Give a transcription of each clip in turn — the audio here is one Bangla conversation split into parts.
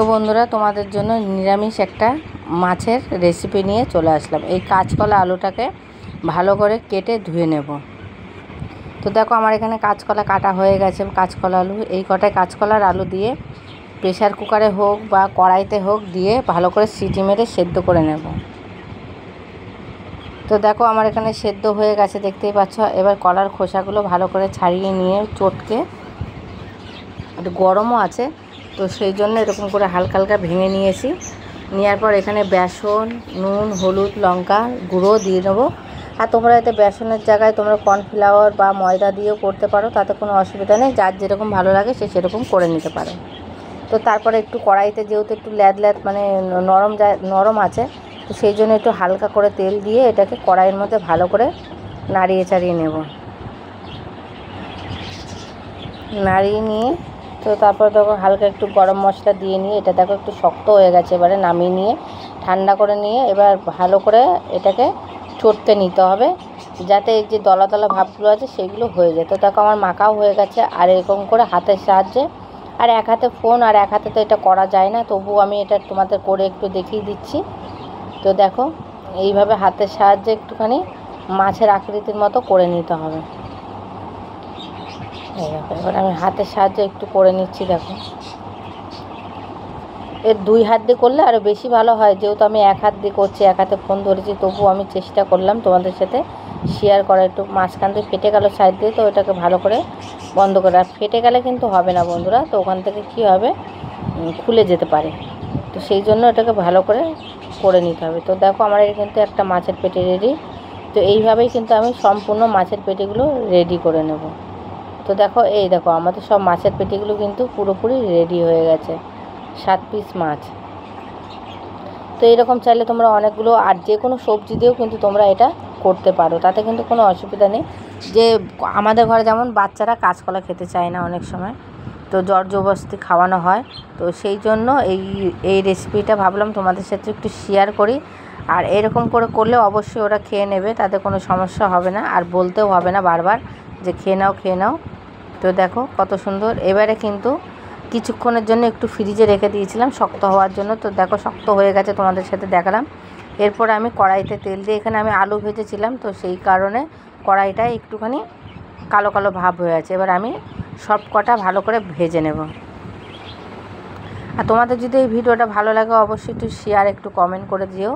তো বন্ধুরা, তোমাদের জন্য নিরামিষ একটা মাছের রেসিপি নিয়ে চলে আসলাম। এই কাঁচকলা আলুটাকে ভালো করে কেটে ধুয়ে নেব। তো দেখো, আমার এখানে কাঁচকলা কাটা হয়ে গেছে। কাঁচকলা আলু, এই কটায় কাঁচকলার আলু দিয়ে প্রেশার কুকারে হোক বা কড়াইতে হোক দিয়ে ভালো করে সিটি মেরে সেদ্ধ করে নেব। তো দেখো, আমার এখানে সেদ্ধ হয়ে গেছে, দেখতেই পাচ্ছ। এবার কলার খোসাগুলো ভালো করে ছাড়িয়ে নিয়ে চটকে, একটু গরমও আছে তো সেই জন্য এরকম করে হালকা হালকা ভেঙে নিয়েছি। নেওয়ার পর এখানে বেসন, নুন, হলুদ, লঙ্কা গুঁড়ো দিয়ে নেবো। আর তোমরা এতে বেসনের জায়গায় তোমরা কর্নফ্লাওয়ার বা ময়দা দিয়েও করতে পারো, তাতে কোনো অসুবিধা নেই। যার যেরকম ভালো লাগে সে সেরকম করে নিতে পারো। তো তারপরে একটু কড়াইতে, যেহেতু একটু ল্যাদ মানে নরম আছে, তো সেই জন্য একটু হালকা করে তেল দিয়ে এটাকে কড়াইয়ের মধ্যে ভালো করে নাড়িয়ে চাড়িয়ে নেব। নাড়িয়ে নিয়ে তো তারপর দেখো হালকা একটু গরম মশলা দিয়ে নিয়ে এটা দেখো একটু শক্ত হয়ে গেছে। এবারে নামিয়ে নিয়ে ঠান্ডা করে নিয়ে এবার ভালো করে এটাকে চটকে নিতে হবে, যাতে এই যে দলা দলা ভাবগুলো আছে সেগুলো হয়ে যায়। তো দেখো আমার মাখাও হয়ে গেছে। আর এরকম করে হাতের সাহায্যে, আর এক হাতে ফোন আর এক হাতে তো এটা করা যায় না, তবুও আমি এটা তোমাদের করে একটু দেখিয়ে দিচ্ছি। তো দেখো, এইভাবে হাতের সাহায্যে একটুখানি মাছের আকৃতির মতো করে নিতে হবে। এবার আমি হাতের সাহায্যে একটু করে নিচ্ছি। দেখো, এর দুই হাত দিয়ে করলে আরও বেশি ভালো হয়। যেহেতু আমি এক হাত দিয়ে করছি, এক হাতে ফোন ধরেছি, তবুও আমি চেষ্টা করলাম তোমাদের সাথে শেয়ার করা। একটু মাঝখান থেকে ফেটে গেল সাইড দিয়ে, তো ওটাকে ভালো করে বন্ধ করে। আর ফেটে গেলে কিন্তু হবে না বন্ধুরা, তো ওখান থেকে কী হবে, খুলে যেতে পারে। তো সেই জন্য এটাকে ভালো করে নিতে হবে। তো দেখো, আমার কিন্তু একটা মাছের পেটি রেডি। তো এইভাবেই কিন্তু আমি সম্পূর্ণ মাছের পেটিগুলো রেডি করে নেব। তো দেখো, এই দেখো আমাদের সব মাছের পেটিগুলো কিন্তু পুরোপুরি রেডি হয়ে গেছে, 7 পিস মাছ। তো এরকম চাইলে তোমরা অনেকগুলো আর যে কোনো সবজি দিয়েও কিন্তু তোমরা এটা করতে পারো, তাতে কিন্তু কোনো অসুবিধা নেই। যে আমাদের ঘরে যেমন বাচ্চারা কাঁচকলা খেতে চায় না অনেক সময়, তো জোর জবরদস্তি খাওয়ানো হয়। তো সেই জন্য এই রেসিপিটা ভাবলাম তোমাদের সাথে একটু শেয়ার করি। আর এরকম করে করলে অবশ্যই ওরা খেয়ে নেবে, তাতে কোনো সমস্যা হবে না। আর বলতেও হবে না বারবার যে খেয়ে নাও খেয়ে নাও। তো দেখো কত সুন্দর। এবারে কিন্তু কিছুক্ষণের জন্য একটু ফ্রিজে রেখে দিয়েছিলাম শক্ত হওয়ার জন্য। তো দেখো শক্ত হয়ে গেছে, তোমাদের সাথে দেখালাম। এরপর আমি কড়াইতে তেল দিয়ে, এখানে আমি আলু ভেজেছিলাম, তো সেই কারণে কড়াইটায় একটুখানি কালো কালো ভাব হয়ে আছে। এবার আমি সব কটা ভালো করে ভেজে নেব। আর তোমাদের যদি এই ভিডিওটা ভালো লাগে অবশ্যই একটু শেয়ার, একটু কমেন্ট করে দিও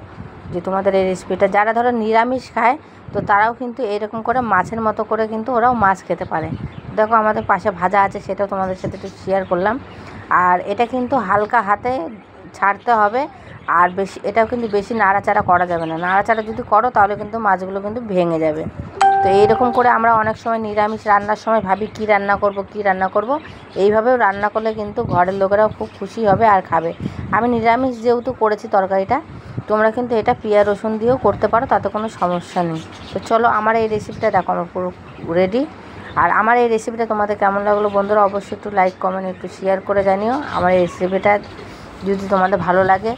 যে তোমাদের এই রেসিপিটা। যারা ধরো নিরামিষ খায়, তো তারাও কিন্তু এরকম করে মাছের মতো করে কিন্তু ওরাও মাছ খেতে পারে। দেখো আমাদের পাশে ভাজা আছে, সেটাও তোমাদের সাথে একটু শেয়ার করলাম। আর এটা কিন্তু হালকা হাতে ছাড়তে হবে। আর এটাও কিন্তু বেশি নাড়াচাড়া করা যাবে না। নাড়াচাড়া যদি করো তাহলে কিন্তু মাছগুলো কিন্তু ভেঙে যাবে। তো এইরকম করে আমরা অনেক সময় নিরামিষ রান্নার সময় ভাবি কী রান্না করব। এইভাবেও রান্না করলে কিন্তু ঘরের লোকেরাও খুব খুশি হবে আর খাবে। আমি নিরামিষ যেহেতু করেছি তরকারিটা, তোমরা কিন্তু এটা পেঁয়াজ রসুন দিয়েও করতে পারো, তাতে কোনো সমস্যা নেই। তো চলো, আমার এই রেসিপিটা দেখো আমার পুরো রেডি। আর আমার এই রেসিপিটা তোমাদের কেমন লাগলো বন্ধুরা, অবশ্যই একটু লাইক কমেন্ট একটু শেয়ার করে জানিও। আমার এই রেসিপিটা যদি তোমাদের ভালো লাগে